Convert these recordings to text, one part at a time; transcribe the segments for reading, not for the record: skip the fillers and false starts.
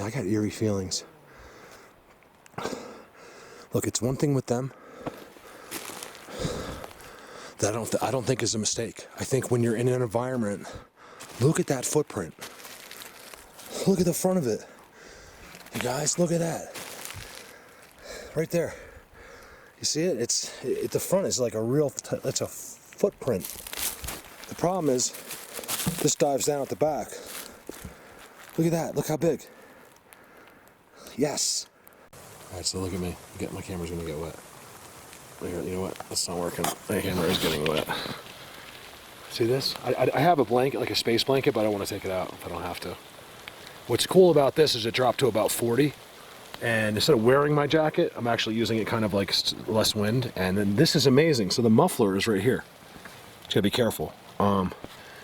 I got eerie feelings. Look, it's one thing with them that I don't think is a mistake. I think when you're in an environment, look at that footprint. Look at the front of it. You guys, look at that. Right there. You see it? The front is like a real, that's a footprint. The problem is, this dives down at the back. Look at that, look how big. Yes. All right, so look at me. My camera's gonna get wet. You know what? That's not working. My camera is getting wet. See this? I have a blanket, like a space blanket, but I don't want to take it out if I don't have to. What's cool about this is it dropped to about 40. And instead of wearing my jacket, I'm actually using it kind of like less wind. And then this is amazing. So the muffler is right here. Just gotta be careful.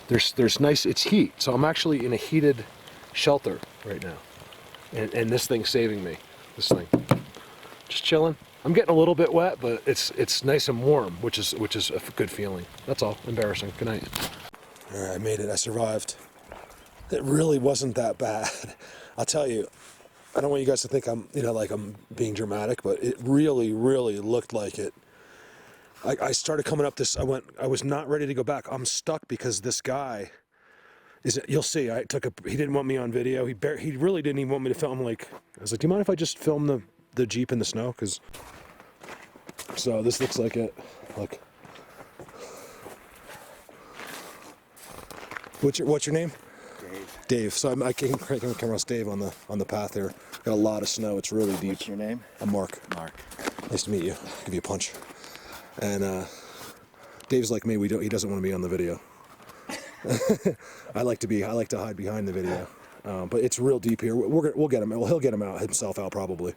There's nice, it's heat. So I'm actually in a heated shelter right now. And this thing's saving me. This thing. Just chilling. I'm getting a little bit wet, but it's nice and warm, which is a good feeling. That's all. Embarrassing. Good night. All right, I made it. I survived. It really wasn't that bad. I'll tell you, I don't want you guys to think I'm being dramatic, but it really, really looked like it. I started coming up this, I was not ready to go back. I'm stuck because this guy, you'll see, he didn't want me on video. He really didn't even want me to film. I was like, do you mind if I just film the Jeep in the snow? So this looks like it. Look. What's your name? Dave. So I came across Dave on the path there. Got a lot of snow. It's really deep. What's your name? I'm Mark. Mark. Nice to meet you. I'll give you a punch. And Dave's like me. He doesn't want to be on the video. I like to hide behind the video. But it's real deep here. We'll get him. Well, he'll get himself out probably.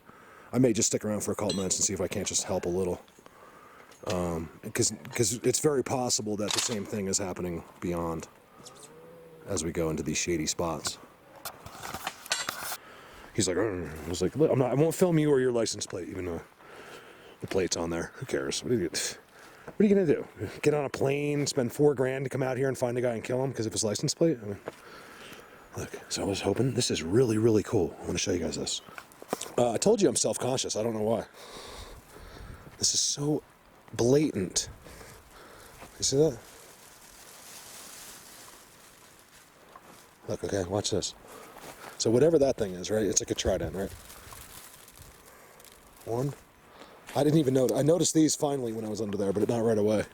I may just stick around for a couple minutes and see if I can't just help a little. Because it's very possible that the same thing is happening beyond as we go into these shady spots. He's like, I was like, look, I won't film you or your license plate, even though the plate's on there. Who cares? What are you gonna do? Get on a plane, spend $4,000 to come out here and find a guy and kill him because of his license plate? I mean, look, so I was hoping. This is really, really cool. I want to show you guys this. I told you I'm self-conscious. I don't know why. This is so blatant. You see that? Look, okay, watch this. So whatever that thing is, right? It's like a trident, right? One. I didn't even notice. I noticed these finally when I was under there, but not right away.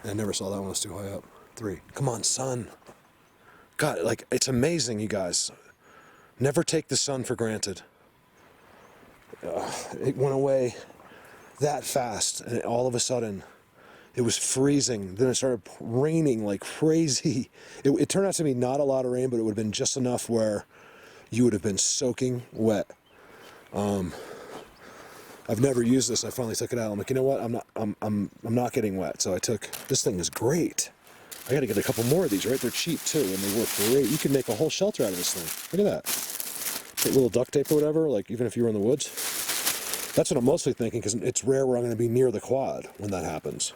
And I never saw that one. It was too high up. 3. Come on, sun. God, it's amazing, you guys. Never take the sun for granted. It went away that fast, and all of a sudden, it was freezing. Then it started raining like crazy. It turned out to be not a lot of rain, but it would have been just enough where you would have been soaking wet. I've never used this. I finally took it out. I'm like, you know what? I'm not getting wet. So I took, this thing is great. I got to get a couple more of these, right? They're cheap too, and they work great. You can make a whole shelter out of this thing. Look at that. Put a little duct tape or whatever, even if you were in the woods. That's what I'm mostly thinking, because it's rare where I'm going to be near the quad when that happens.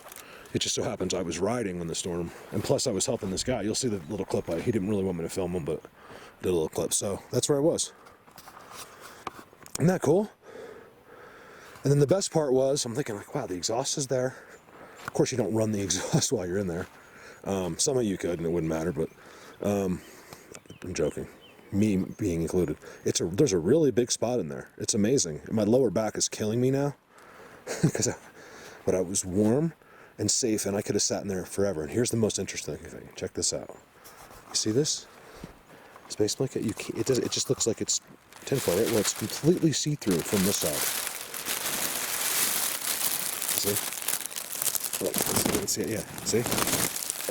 It just so happens I was riding when the storm, and plus I was helping this guy. You'll see the little clip. He didn't really want me to film him, but I did a little clip. So that's where I was. Isn't that cool? And then the best part was, I'm thinking wow, the exhaust is there. Of course you don't run the exhaust while you're in there. Some of you could and it wouldn't matter, but I'm joking. Me being included. There's a really big spot in there. It's amazing. My lower back is killing me now. But I was warm and safe, and I could have sat in there forever. And here's the most interesting thing. Check this out. You see this? Space blanket? It just looks like it's tinfoil, right? Well, it's completely see-through from this side. See? Look, let's see it, yeah. See?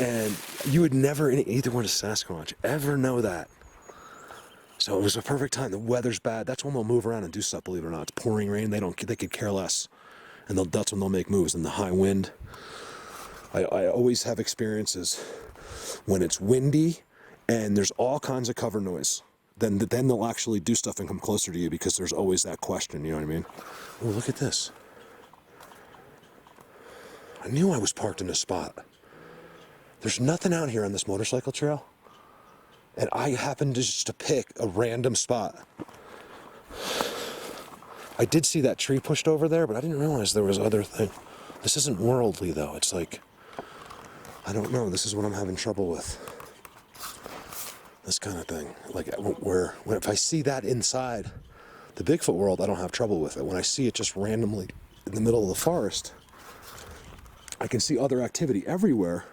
And you would never, in either one of Sasquatch, ever know that. So it was a perfect time. The weather's bad. That's when they'll move around and do stuff, believe it or not. It's pouring rain. They could care less. And that's when they'll make moves. In the high wind. I always have experiences when it's windy and there's all kinds of cover noise. Then they'll actually do stuff and come closer to you because there's always that question, you know what I mean? Oh, look at this. I knew I was parked in a spot. There's nothing out here on this motorcycle trail. And I happened to pick a random spot. I did see that tree pushed over there, but I didn't realize there was other thing. This isn't worldly, though. It's like, I don't know. This is what I'm having trouble with. This kind of thing. Like, where if I see that inside the Bigfoot world, I don't have trouble with it. When I see it just randomly in the middle of the forest, I can see other activity everywhere.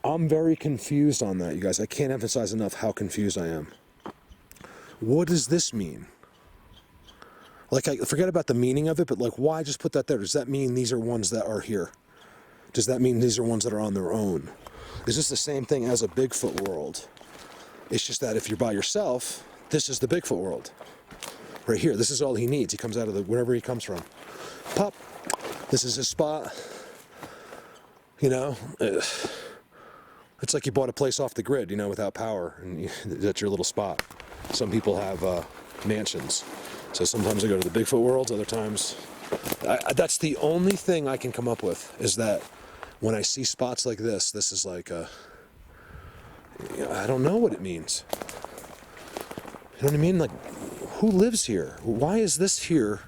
I'm very confused on that, you guys. I can't emphasize enough how confused I am. What does this mean? Like, I forget about the meaning of it, but like, why just put that there? Does that mean these are ones that are here? Does that mean these are ones that are on their own? Is this the same thing as a Bigfoot world? It's just that if you're by yourself, this is the Bigfoot world. Right here, this is all he needs. He comes out of wherever he comes from. Pop, this is his spot. You know? It's like you bought a place off the grid, you know, without power, and that's your little spot. Some people have mansions. So sometimes I go to the Bigfoot worlds, other times... that's the only thing I can come up with, is that when I see spots like this is like I don't know what it means. You know what I mean? Like, who lives here? Why is this here?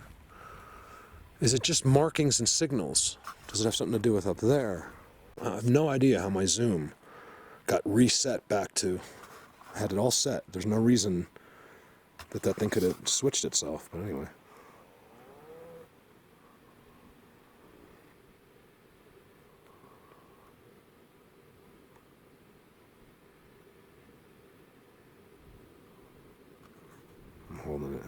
Is it just markings and signals? Does it have something to do with up there? I have no idea how my zoom got reset back to... I had it all set. There's no reason that thing could have switched itself, but anyway. I'm holding it.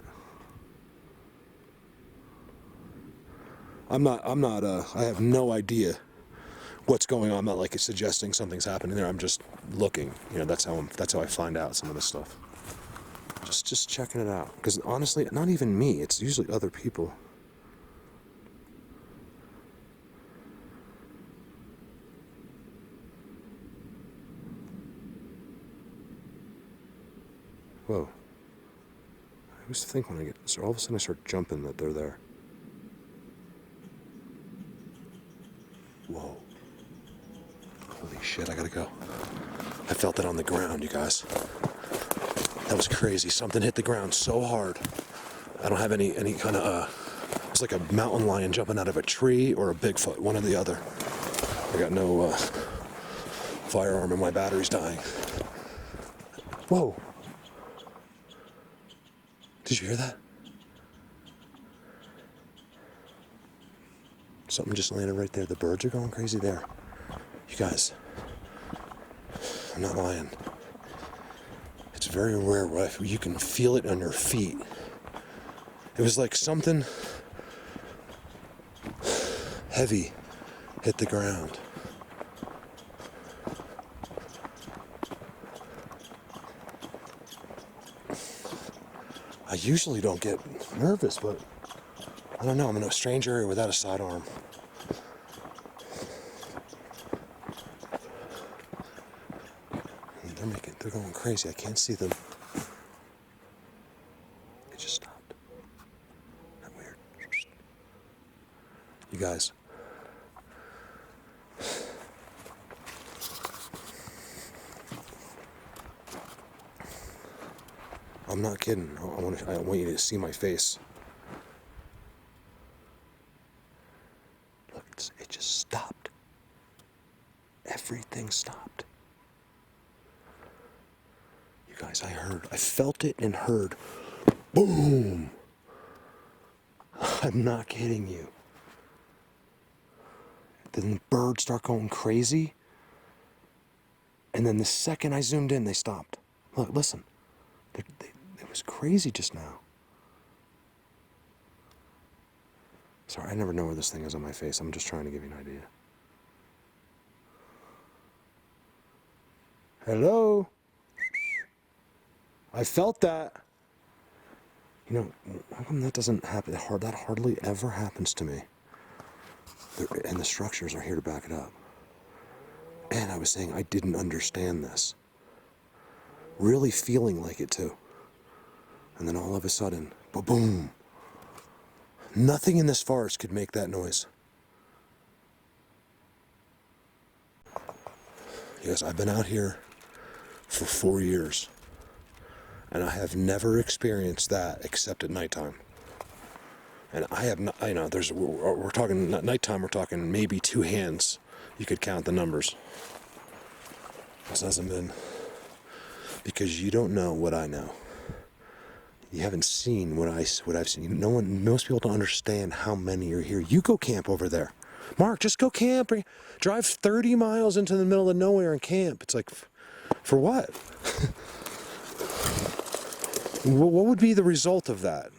I have no idea what's going on. I'm not like suggesting something's happening there. I'm just looking. You know, that's how I find out some of this stuff. Just checking it out. Because honestly, not even me. It's usually other people. Whoa. I used to think when I get... So all of a sudden I start jumping that they're there. Whoa. Holy shit, I gotta go. I felt it on the ground, you guys. That was crazy. Something hit the ground so hard. I don't have any kind of... it's like a mountain lion jumping out of a tree or a Bigfoot, one or the other. I got no firearm and my battery's dying. Whoa. Did you hear that? Something just landed right there. The birds are going crazy there. You guys, I'm not lying. It's very rare where you can feel it on your feet. It was like something heavy hit the ground. I usually don't get nervous, but I don't know. I'm in a strange area without a sidearm. They're going crazy. I can't see them. It just stopped. Isn't that weird? You guys. I'm not kidding. I want you to see my face. Look, it just stopped. Everything stopped. You guys, I felt it and heard. Boom! I'm not kidding you. Then the birds start going crazy. And then the second I zoomed in, they stopped. Look, listen. It was crazy just now. Sorry, I never know where this thing is on my face. I'm just trying to give you an idea. Hello? I felt that. You know, how come that doesn't happen? That hardly ever happens to me. And the structures are here to back it up. And I was saying I didn't understand this. Really feeling like it too. And then all of a sudden, ba-boom. Nothing in this forest could make that noise. Yes, I've been out here for 4 years. And I have never experienced that except at nighttime. And I have not, you know, we're talking at nighttime, we're talking maybe 2 hands. You could count the numbers. This hasn't been, because you don't know what I know. You haven't seen what I've seen. Most people don't understand how many are here. You go camp over there. Mark, just go camp. Drive 30 miles into the middle of nowhere and camp. It's like, for what? What would be the result of that?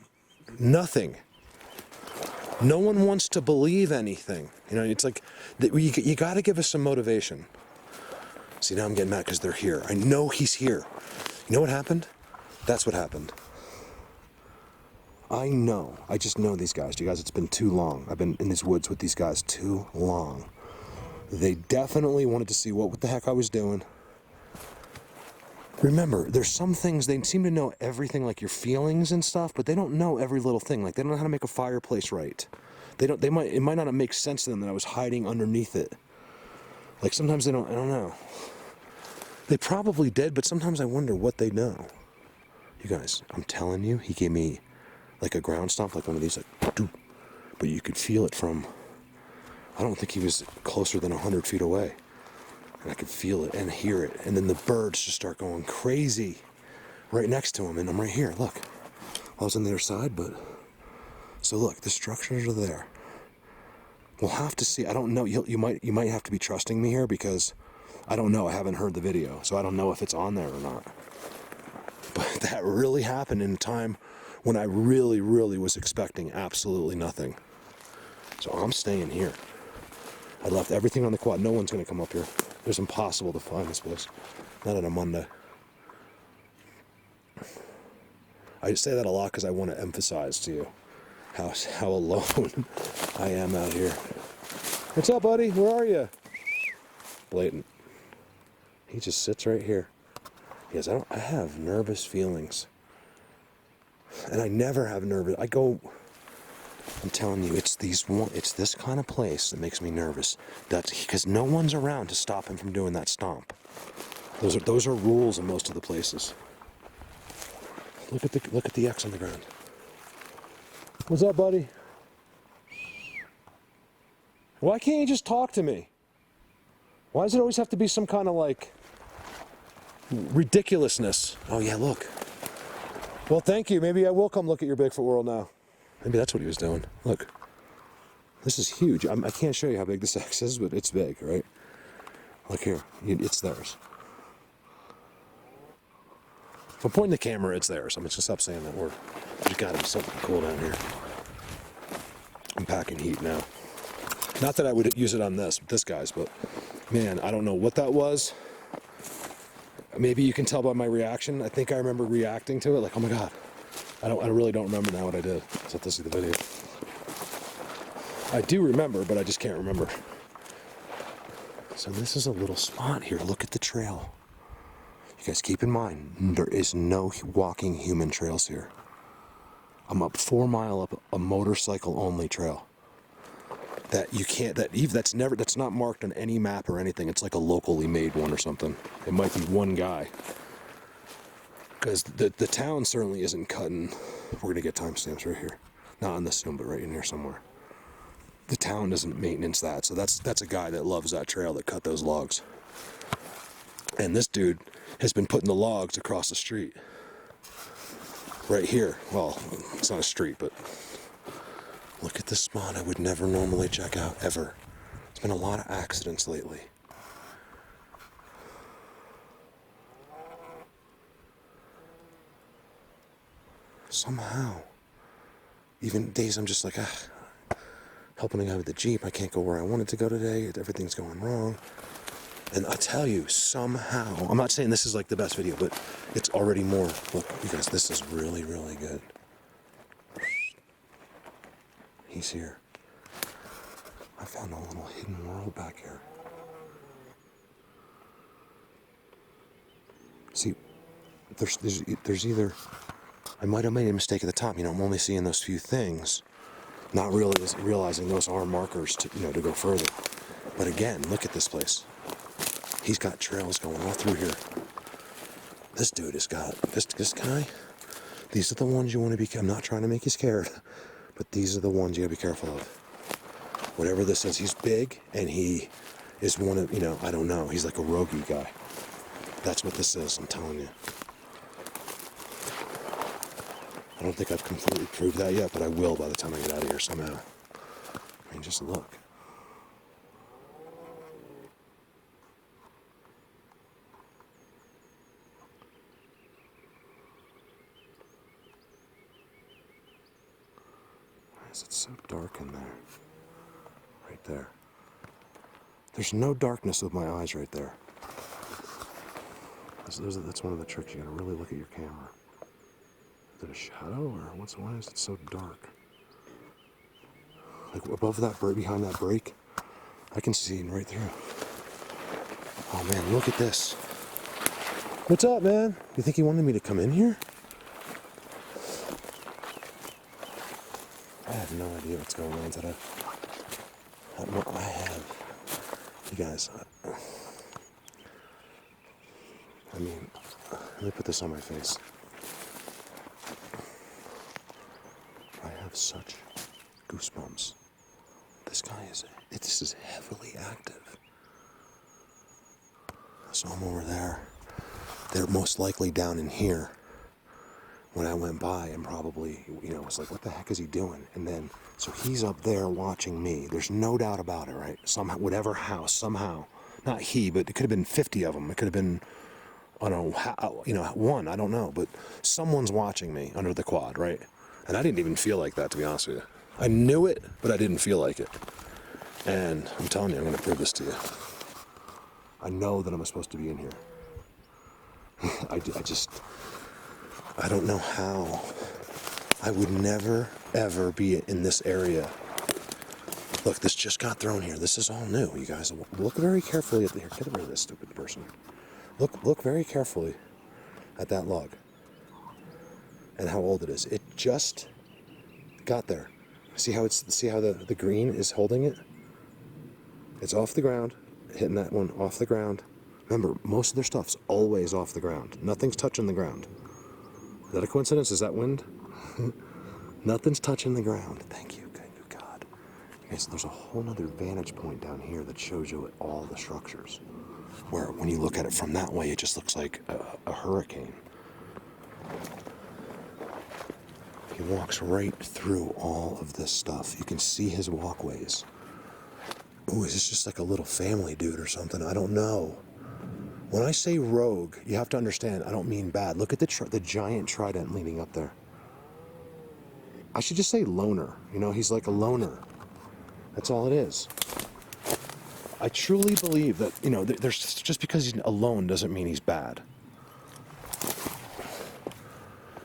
Nothing. No one wants to believe anything. You know, it's like, you got to give us some motivation. See, now I'm getting mad because they're here. I know he's here. You know what happened? That's what happened. I know. I just know these guys. You guys, it's been too long. I've been in these woods with these guys too long. They definitely wanted to see what the heck I was doing. Remember, there's some things, they seem to know everything, like your feelings and stuff, but they don't know every little thing. Like, they don't know how to make a fireplace right. It might not make sense to them that I was hiding underneath it. Like, sometimes I don't know. They probably did, but sometimes I wonder what they know. You guys, I'm telling you, he gave me like a ground stomp, like one of these, like, doo. But you could feel it from, I don't think he was closer than 100 feet away. And I could feel it and hear it. And then the birds just start going crazy right next to him. And I'm right here, look. I was on the other side, but... So look, the structures are there. We'll have to see. I don't know. You might have to be trusting me here because I don't know. I haven't heard the video. So I don't know if it's on there or not. But that really happened in a time when I really, really was expecting absolutely nothing. So I'm staying here. I left everything on the quad. No one's going to come up here. It's impossible to find this place. Not on a Monday. I say that a lot because I want to emphasize to you how alone I am out here. What's up, buddy? Where are you? Blatant. He just sits right here. He goes, I have nervous feelings. And I never have nervous. I'm telling you, it's this kind of place that makes me nervous. That's because no one's around to stop him from doing that stomp. Those are rules in most of the places. Look at the X on the ground. What's up, buddy? Why can't you just talk to me? Why does it always have to be some kind of like ridiculousness? Oh yeah, look. Well, thank you. Maybe I will come look at your Bigfoot world now. Maybe that's what he was doing. Look. This is huge. I can't show you how big this X is, but it's big, right? Look here. It's theirs. If I'm pointing the camera, it's theirs. I'm just going to stop saying that word. There's got to be something cool down here. I'm packing heat now. Not that I would use it on this guy's, but man, I don't know what that was. Maybe you can tell by my reaction. I think I remember reacting to it like, oh my God. I really don't remember now what I did. So I have to see the video. I do remember, but I just can't remember. So this is a little spot here. Look at the trail. You guys keep in mind, there is no walking human trails here. I'm up 4 mile up a motorcycle only trail. That's not marked on any map or anything. It's like a locally made one or something. It might be one guy. Because the town certainly isn't cutting. We're gonna get timestamps right here. Not on this Zoom, but right in here somewhere. The town doesn't maintenance that, so that's a guy that loves that trail that cut those logs. And this dude has been putting the logs across the street. Right here. Well, it's not a street, but look at this spot I would never normally check out, ever. There's been a lot of accidents lately. Somehow, even days I'm just like, helping a guy with the Jeep, I can't go where I wanted to go today, everything's going wrong. And I tell you, somehow, I'm not saying this is like the best video, but it's already more. Look, you guys, this is really, really good. He's here. I found a little hidden world back here. See, there's either, I might have made a mistake at the top. You know, I'm only seeing those few things, not really realizing those are markers to go further. But again, look at this place. He's got trails going all through here. This dude has got, this guy, these are the ones you want to be, I'm not trying to make you scared, But these are the ones you gotta be careful of. Whatever this is, he's big, and he is one of, I don't know, he's like a roguey guy. That's what this is, I'm telling you. I don't think I've completely proved that yet, but I will by the time I get out of here somehow. I mean, just look. Why is it so dark in there? Right there. There's no darkness with my eyes right there. That's one of the tricks. You gotta really look at your camera. Is it a shadow, or why is it so dark? Like above that break, behind that break, I can see right through. Oh man, look at this. What's up, man? You think he wanted me to come in here? I have no idea what's going on today. I have. You guys, I mean, let me put this on my face. I have such goosebumps. This guy this is heavily active. So I'm over there. They're most likely down in here. When I went by and probably, was like, what the heck is he doing? And then, so he's up there watching me. There's no doubt about it, right? Somehow, whatever house, somehow, not he, but it could have been 50 of them. It could have been, I don't know, one, I don't know. But someone's watching me under the quad, right? And I didn't even feel like that, to be honest with you. I knew it, but I didn't feel like it. And I'm telling you, I'm going to prove this to you. I know that I'm supposed to be in here. I don't know how. I would never, ever be in this area. Look, this just got thrown here. This is all new, you guys. Look very carefully at here. Get rid of this stupid person. Look very carefully at that log and how old it is. It just got there. See how the green is holding it? It's off the ground, hitting that one off the ground. Remember, most of their stuff's always off the ground. Nothing's touching the ground. Is that a coincidence? Is that wind? Nothing's touching the ground. Thank you, God. Okay, so there's a whole other vantage point down here that shows you all the structures. Where when you look at it from that way, it just looks like a hurricane. He walks right through all of this stuff. You can see his walkways. Ooh, is this just like a little family dude or something? I don't know. When I say rogue, you have to understand, I don't mean bad. Look at the giant trident leaning up there. I should just say loner. He's like a loner. That's all it is. I truly believe that, there's just because he's alone doesn't mean he's bad.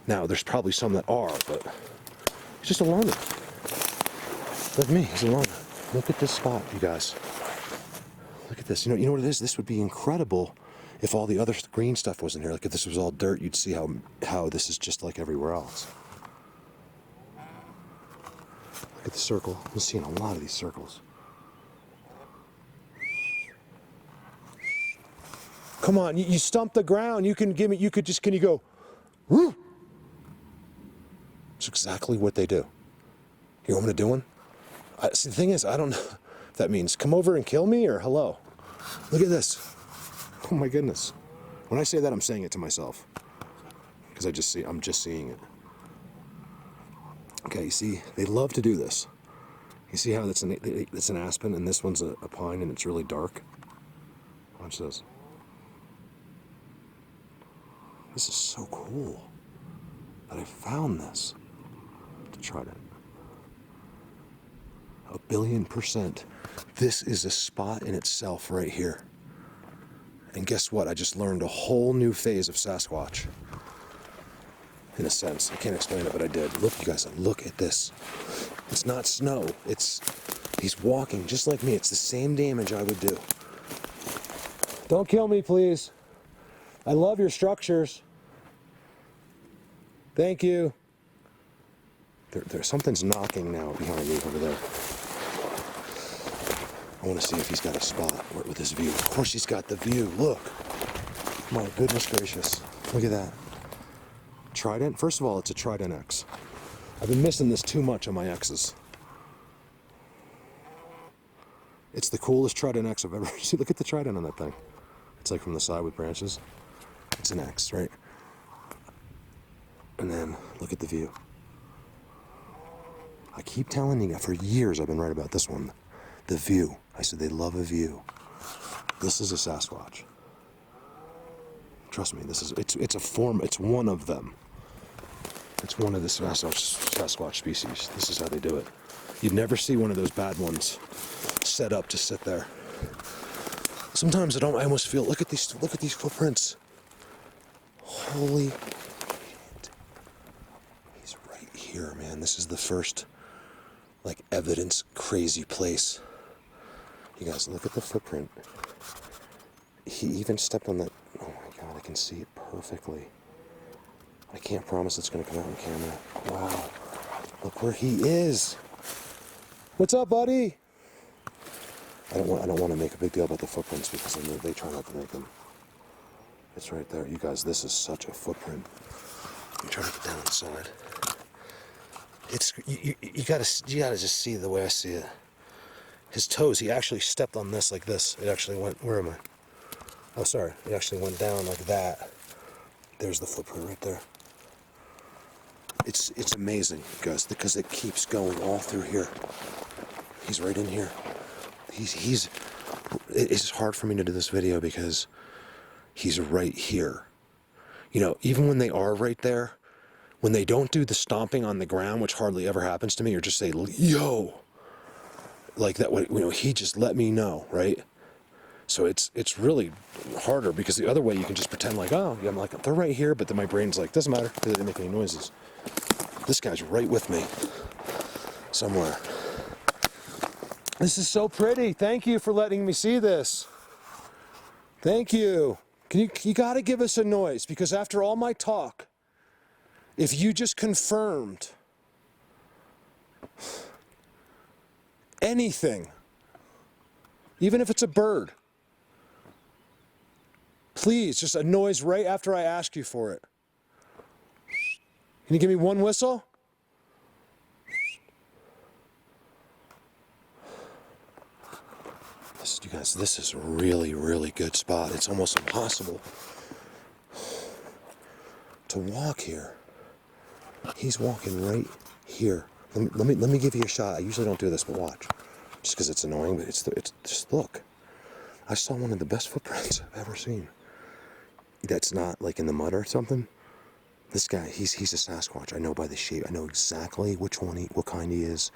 Now, there's probably some that are, but he's just a loner. Like me, he's a loner. Look at this spot, you guys. Look at this. You know what it is? This would be incredible if all the other green stuff wasn't here. Like if this was all dirt, you'd see how this is just like everywhere else. Look at the circle. I'm seeing a lot of these circles. Come on, you stump the ground. Can you go, woo? It's exactly what they do. You know what I'm doing? See, the thing is, I don't know if that means come over and kill me or hello. Look at this. Oh my goodness. When I say that, I'm saying it to myself. Because I'm just seeing it. Okay, you see, they love to do this. You see how it's an aspen and this one's a pine and it's really dark? Watch this. This is so cool that I found this to try to 1,000,000,000%. This is a spot in itself right here. And guess what? I just learned a whole new phase of Sasquatch. In a sense. I can't explain it, but I did. Look, you guys, look at this. It's not snow. He's walking just like me. It's the same damage I would do. Don't kill me, please. I love your structures. Thank you. Something's knocking now behind me over there. I want to see if he's got a spot with his view. Of course he's got the view. Look. My goodness gracious. Look at that. Trident. First of all, it's a Trident X. I've been missing this too much on my X's. It's the coolest trident X I've ever seen. Look at the trident on that thing. It's like from the side with branches. It's an X, right? And then look at the view. I keep telling you, for years I've been right about this one. The view. I said they love a view. This is a Sasquatch. Trust me, it's a form, it's one of them. It's one of the Sasquatch species. This is how they do it. You'd never see one of those bad ones set up to sit there. Sometimes I almost feel, look at these footprints. Holy shit. He's right here, man. This is the first, like, evidence crazy place. You guys, look at the footprint. He even stepped on that. Oh my God, I can see it perfectly. I can't promise it's going to come out on camera. Wow. Look where he is. What's up, buddy? I don't want to make a big deal about the footprints because they try not to make them. It's right there. You guys, this is such a footprint. Let me try to get down inside. It's you gotta just see the way I see it. His toes, he actually stepped on this like this. It actually went, where am I? Oh, sorry. It actually went down like that. There's the footprint right there. It's amazing, guys, because it keeps going all through here. He's right in here. It's hard for me to do this video because he's right here. You know, even when they are right there, when they don't do the stomping on the ground, which hardly ever happens to me, or just say, yo, like that, you know, he just let me know, right? So it's really harder because the other way you can just pretend like, oh, yeah, I'm like, they're right here, but then my brain's like, doesn't matter because they didn't make any noises. This guy's right with me somewhere. This is so pretty. Thank you for letting me see this. Thank you. You got to give us a noise because after all my talk, if you just confirmed anything, even if it's a bird, please, just a noise right after I ask you for it. Can you give me one whistle? You guys, this is a really, really good spot. It's almost impossible to walk here. He's walking right here. Let me give you a shot. I usually don't do this, but watch. Just because it's annoying, but it's just look. I saw one of the best footprints I've ever seen. That's not like in the mud or something. This guy, he's a Sasquatch. I know by the shape. I know exactly what kind he is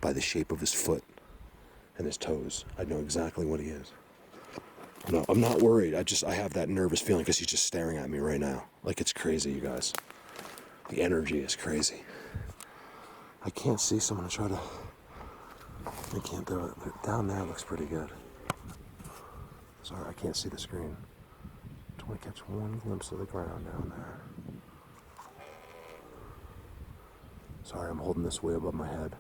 by the shape of his foot and his toes. I know exactly what he is. No, I'm not worried. I have that nervous feeling because he's just staring at me right now. Like, it's crazy, you guys. The energy is crazy. I can't see, so I'm gonna try to. I can't do it. But down there looks pretty good. Sorry, I can't see the screen. Just want to catch one glimpse of the ground down there. Sorry, I'm holding this way above my head.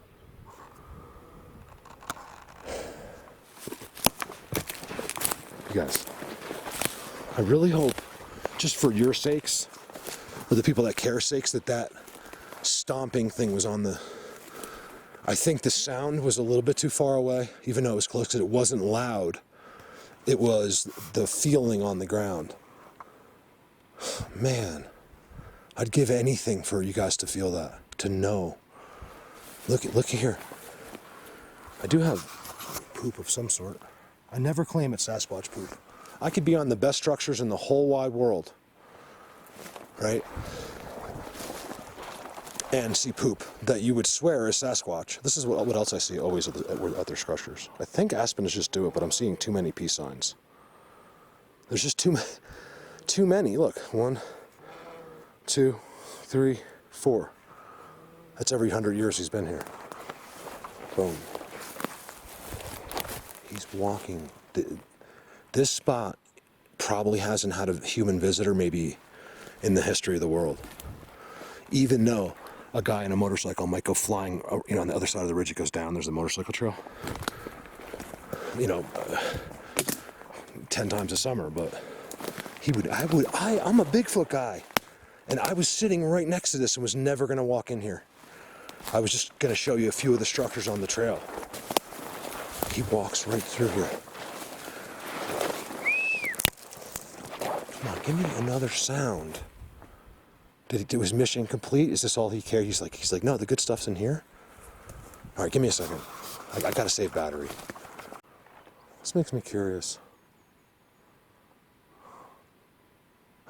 You guys, I really hope, just for your sakes, for the people that care sakes, that stomping thing was on the... I think the sound was a little bit too far away, even though it was close, because it wasn't loud. It was the feeling on the ground. Man, I'd give anything for you guys to feel that, to know. Look here. I do have poop of some sort. I never claim it's Sasquatch poop. I could be on the best structures in the whole wide world, right? And see poop that you would swear is Sasquatch. This is what else I see always at their structures. I think aspens just do it, but I'm seeing too many peace signs. There's just too many. Look, 1, 2, 3, 4. That's every 100 years he's been here. Boom. He's walking. This spot probably hasn't had a human visitor maybe in the history of the world. Even though a guy in a motorcycle might go flying, you know, on the other side of the ridge it goes down, there's a motorcycle trail. You know, 10 times a summer, but I'm a Bigfoot guy. And I was sitting right next to this and was never going to walk in here. I was just going to show you a few of the structures on the trail. He walks right through here. Come on, give me another sound. Did he do his mission complete? Is this all he cared? He's like, no, the good stuff's in here. All right, give me a second. I gotta save battery. This makes me curious.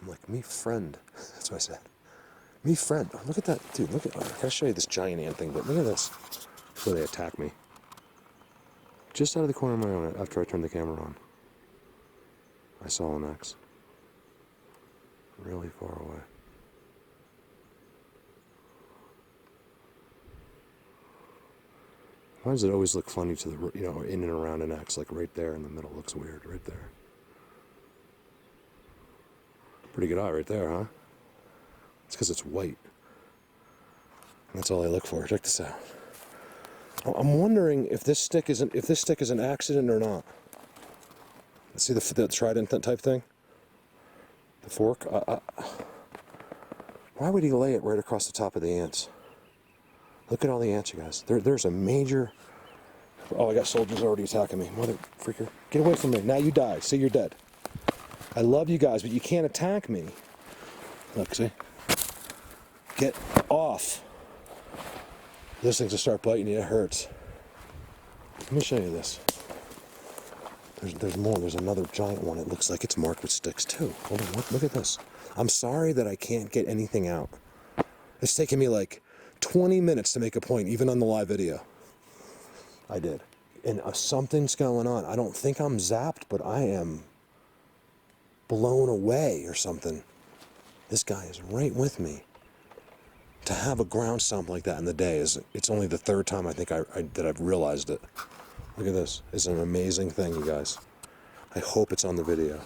I'm like, me friend. That's what I said. Me friend. Oh, look at that, dude. Look at. I gotta show you this giant ant thing, but look at this. Where they attack me. Just out of the corner of my eye after I turned the camera on, I saw an X. Really far away. Why does it always look funny to the, in and around an X, like right there in the middle looks weird, right there. Pretty good eye right there, huh? It's because it's white. That's all I look for. Check this out. I'm wondering if this stick is an accident or not. See the trident type thing? The fork? Why would he lay it right across the top of the ants? Look at all the ants, you guys. There's a major... Oh, I got soldiers already attacking me. Mother freaker. Get away from me. Now you die. See, you're dead. I love you guys, but you can't attack me. Look, see? Get off. Those things will start biting you. It hurts. Let me show you this. There's more. There's another giant one. It looks like it's marked with sticks, too. Hold on. Look at this. I'm sorry that I can't get anything out. It's taken me like 20 minutes to make a point, even on the live video. I did. And something's going on. I don't think I'm zapped, but I am blown away or something. This guy is right with me. To have a ground stomp like that in the day it's only the third time I think that I've realized it. Look at this. It's an amazing thing, you guys. I hope it's on the video.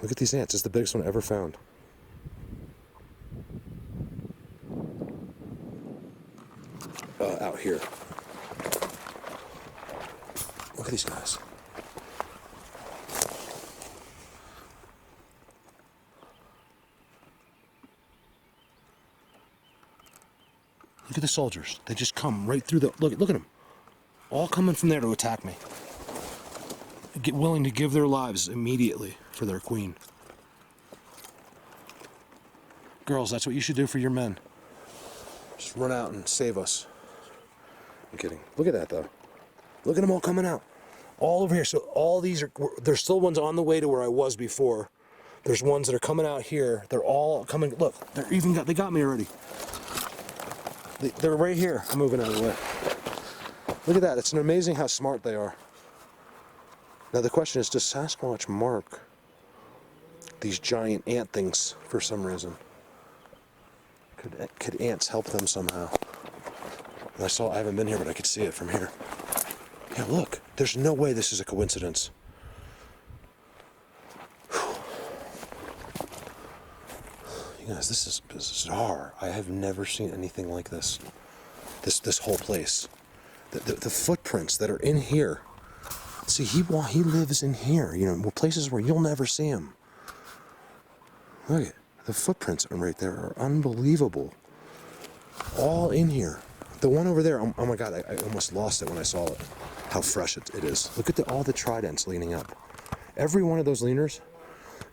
Look at these ants. It's the biggest one I ever found. Out here. Look at these guys. Look at the soldiers. They just come right through the... Look at them. All coming from there to attack me. Willing to give their lives immediately for their queen. Girls, that's what you should do for your men. Just run out and save us. I'm kidding. Look at that, though. Look at them all coming out. All over here. So all these are... There's still ones on the way to where I was before. There's ones that are coming out here. They're all coming... Look, they got me already. They're right here. I'm moving out of the way. Look at that. It's amazing how smart they are. Now the question is, does Sasquatch mark these giant ant things for some reason? Could ants help them somehow? And I haven't been here, but I could see it from here. Yeah, look. There's no way this is a coincidence. You guys, this is bizarre. I have never seen anything like this. This whole place. The footprints that are in here. See, he lives in here. Places where you'll never see him. Look at the footprints right there are unbelievable. All in here. The one over there. Oh my God! I almost lost it when I saw it. How fresh it is. Look at all the tridents leaning up. Every one of those leaners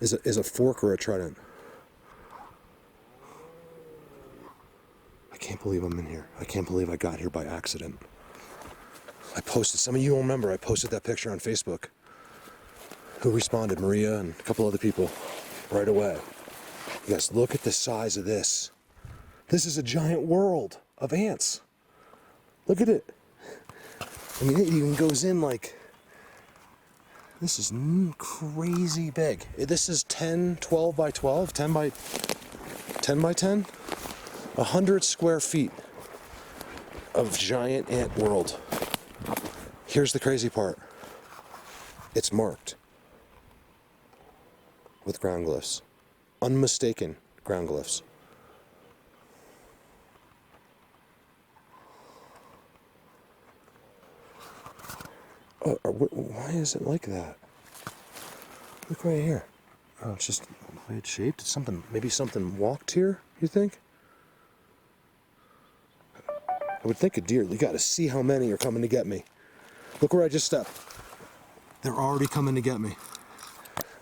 is a fork or a trident. I can't believe I'm in here. I can't believe I got here by accident. I posted, some of you will remember, I posted that picture on Facebook. Who responded? Maria and a couple other people right away. You guys, look at the size of this. This is a giant world of ants. Look at it. I mean, it even goes in like, this is crazy big. This is 12 by 12, 10 by 10. 100 square feet of giant ant world. Here's the crazy part. It's marked with ground glyphs. Unmistaken ground glyphs. Why is it like that? Look right here. Oh, it's just the way it's shaped. It's something, maybe something walked here, you think? I would think a deer. You got to see how many are coming to get me. Look where I just stepped. They're already coming to get me.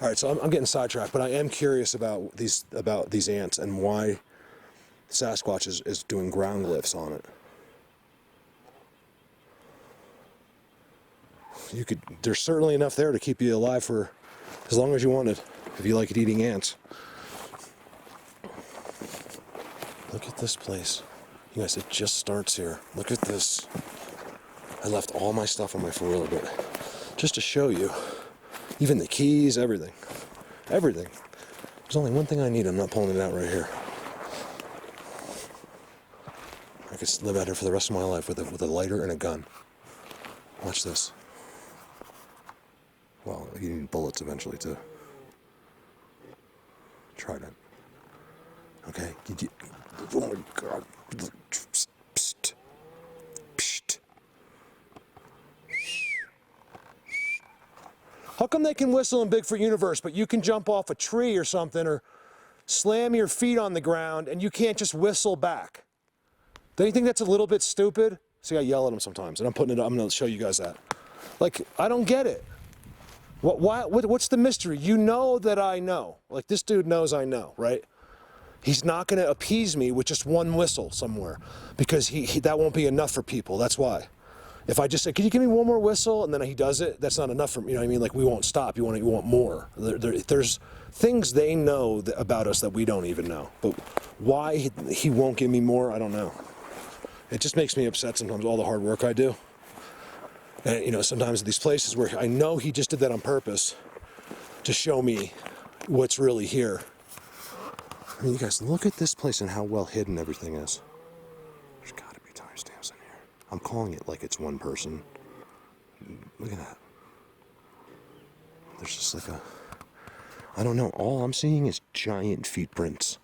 All right, so I'm getting sidetracked, but I am curious about these ants and why Sasquatch is doing ground glyphs on it. There's certainly enough there to keep you alive for as long as you wanted, if you like eating ants. Look at this place. You guys, it just starts here. Look at this. I left all my stuff on my four-wheeler, but just to show you, even the keys, everything. Everything. There's only one thing I need. I'm not pulling it out right here. I could live out here for the rest of my life with a lighter and a gun. Watch this. Well, you need bullets eventually too. Try that. Okay. Oh my God. Psst. Psst. How come they can whistle in Bigfoot universe, but you can jump off a tree or something or slam your feet on the ground and you can't just whistle back? Don't you think that's a little bit stupid? See, I yell at them sometimes, and I'm going to show you guys that. Like, I don't get it. What's the mystery? You know that I know. Like, this dude knows I know, right? He's not going to appease me with just one whistle somewhere, because that won't be enough for people. That's why. If I just say, "Can you give me one more whistle?" and then he does it, that's not enough for me. You know what I mean? Like, we won't stop. You want more. There's things they know about us that we don't even know. But why he won't give me more, I don't know. It just makes me upset sometimes, all the hard work I do. And, you know, sometimes these places where I know he just did that on purpose to show me what's really here. I mean, you guys, look at this place and how well hidden everything is. There's got to be timestamps in here. I'm calling it like it's one person. Look at that. There's just like I don't know. All I'm seeing is giant feet prints.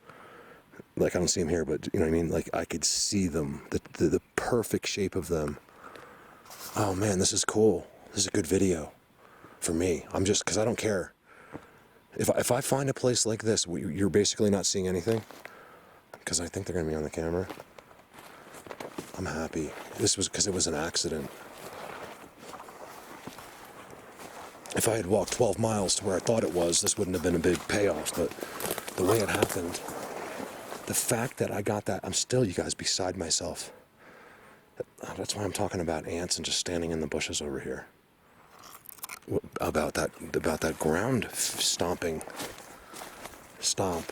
Like, I don't see them here, but you know what I mean? Like, I could see them, the perfect shape of them. Oh man, this is cool. This is a good video for me. Because I don't care. If I find a place like this, you're basically not seeing anything, because I think they're going to be on the camera. I'm happy. This was because it was an accident. If I had walked 12 miles to where I thought it was, this wouldn't have been a big payoff, but the way it happened, the fact that I got that, I'm still, you guys, beside myself. That's why I'm talking about ants and just standing in the bushes over here. About that ground stomping. Stomp.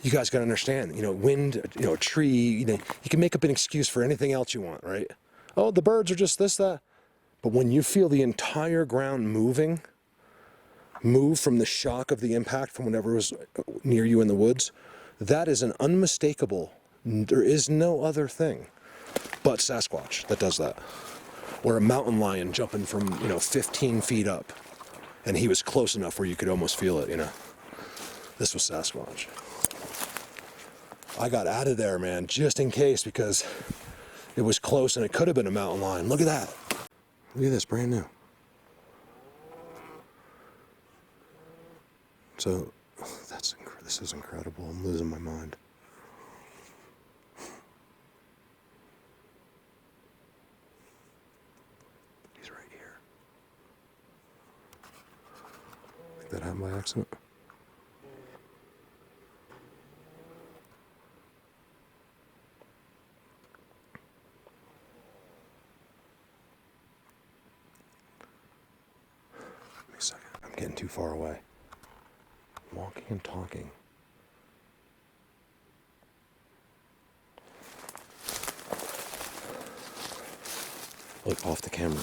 You guys got to understand, you know, wind, you know, a tree, you know, you can make up an excuse for anything else you want, right? Oh, the birds are just this, that. But when you feel the entire ground move from the shock of the impact from whenever it was near you in the woods, that is an unmistakable, there is no other thing but Sasquatch that does that. Or a mountain lion jumping from, 15 feet up, and he was close enough where you could almost feel it, This was Sasquatch. I got out of there, man, just in case, because it was close and it could have been a mountain lion. Look at that. Look at this, brand new. So, this is incredible. I'm losing my mind. He's right here. Think that happened by accident? Give me a second. I'm getting too far away. Walking and talking. Look off the camera.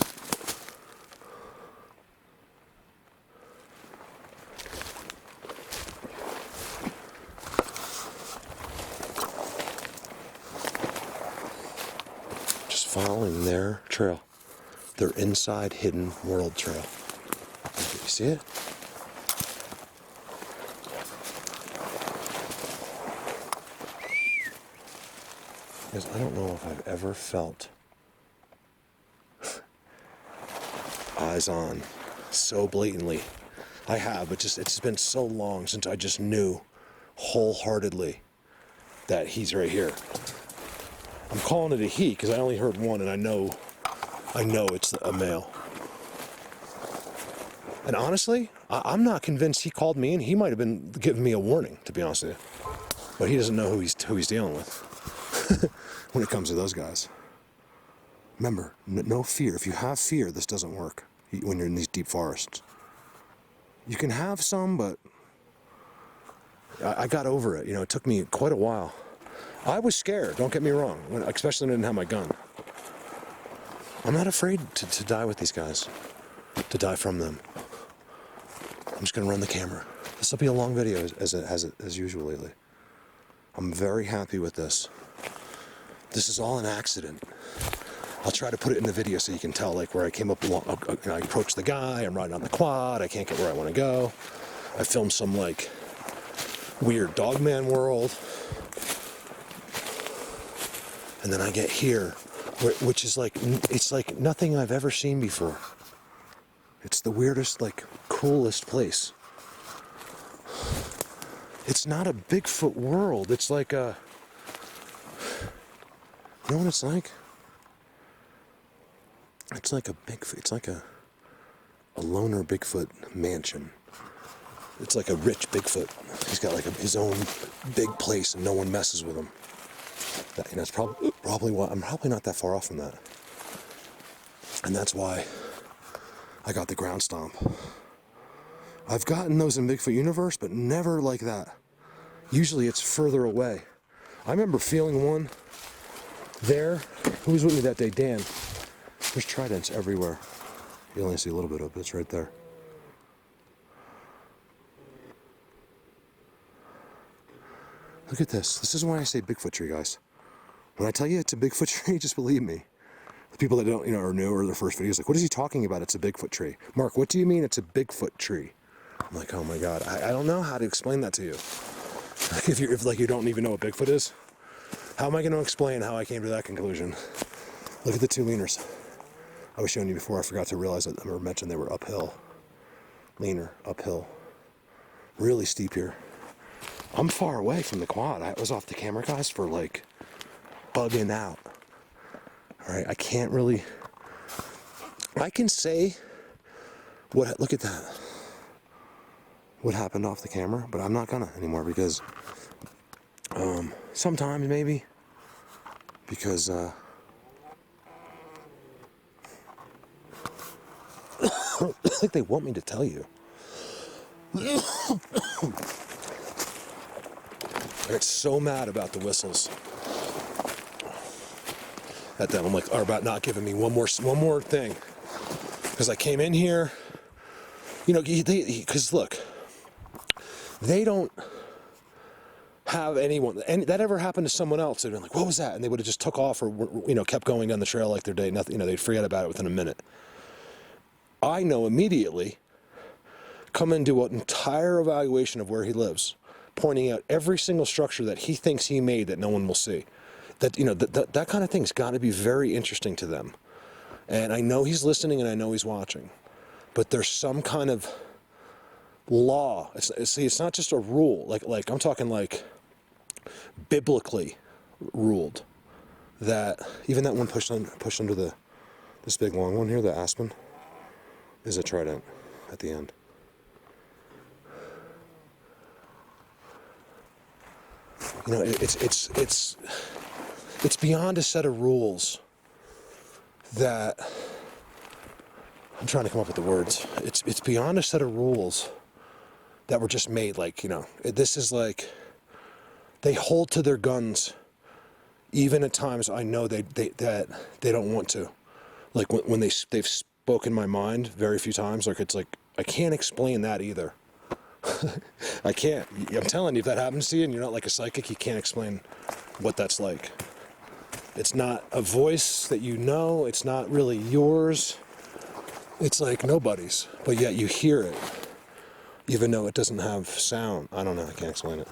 Just following their trail. Their inside hidden world trail. You see it? Because I don't know if I've ever felt eyes on so blatantly. I have, but it's been so long since I just knew wholeheartedly that he's right here. I'm calling it a he because I only heard one, and I know it's a male. And honestly, I'm not convinced he called me in. He might have been giving me a warning, to be honest with you. But he doesn't know who he's dealing with when it comes to those guys. Remember, no fear. If you have fear, this doesn't work when you're in these deep forests. You can have some, but I got over it. You know, it took me quite a while. I was scared, don't get me wrong, especially when I didn't have my gun. I'm not afraid to die with these guys, to die from them. I'm just going to run the camera. This will be a long video as usual lately. I'm very happy with this. This is all an accident. I'll try to put it in the video so you can tell, like, where I came up along. I approached the guy, I'm riding on the quad, I can't get where I want to go. I filmed some, like, weird dogman world. And then I get here, which is like, it's like nothing I've ever seen before. It's the weirdest, like, coolest place. It's not a Bigfoot world. It's like a, you know what it's like? It's like a Bigfoot, it's like a loner Bigfoot mansion. It's like a rich Bigfoot. He's got like his own big place and no one messes with him. You know, it's probably why I'm probably not that far off from that. And that's why I got the ground stomp. I've gotten those in Bigfoot universe, but never like that. Usually it's further away. I remember feeling one there. Who was with me that day? Dan. There's tridents everywhere. You only see a little bit of it. It's right there. Look at this. This is why I say Bigfoot tree, guys. When I tell you it's a Bigfoot tree, just believe me. The people that don't, you know, are new or their first videos, like, what is he talking about? It's a Bigfoot tree. Mark, what do you mean it's a Bigfoot tree? I'm like, oh my God, I don't know how to explain that to you. If you don't even know what Bigfoot is, how am I going to explain how I came to that conclusion? Look at the two leaners. I was showing you before. I forgot to realize that I never mentioned they were uphill. Leaner, uphill. Really steep here. I'm far away from the quad. I was off the camera, guys, for like bugging out. All right, I can't really. I can say what. Look at that. What happened off the camera, but I'm not gonna anymore because sometimes maybe because I think they want me to tell you. I get so mad about the whistles at them. I'm like, are about not giving me one more thing because I came in here, you know, because look, they don't have anyone, and that ever happened to someone else, they'd been like, what was that? And they would have just took off or, you know, kept going down the trail like their day, nothing, you know, they'd forget about it within a minute. I know immediately, come and do an entire evaluation of where he lives, pointing out every single structure that he thinks he made that no one will see. That, you know, that kind of thing's got to be very interesting to them. And I know he's listening and I know he's watching, but there's some kind of law. It's not just a rule. Like I'm talking like biblically ruled that even that one pushed under this big long one here, the aspen, is a trident at the end. You know, it's beyond a set of rules that I'm trying to come up with the words. It's beyond a set of rules that were just made. Like, you know, this is like they hold to their guns, even at times I know that they don't want to. Like when they've spoken my mind very few times. Like it's like I can't explain that either. I can't. I'm telling you, if that happens to you and you're not like a psychic, you can't explain what that's like. It's not a voice that you know. It's not really yours. It's like nobody's, but yet you hear it, even though it doesn't have sound. I don't know. I can't explain it.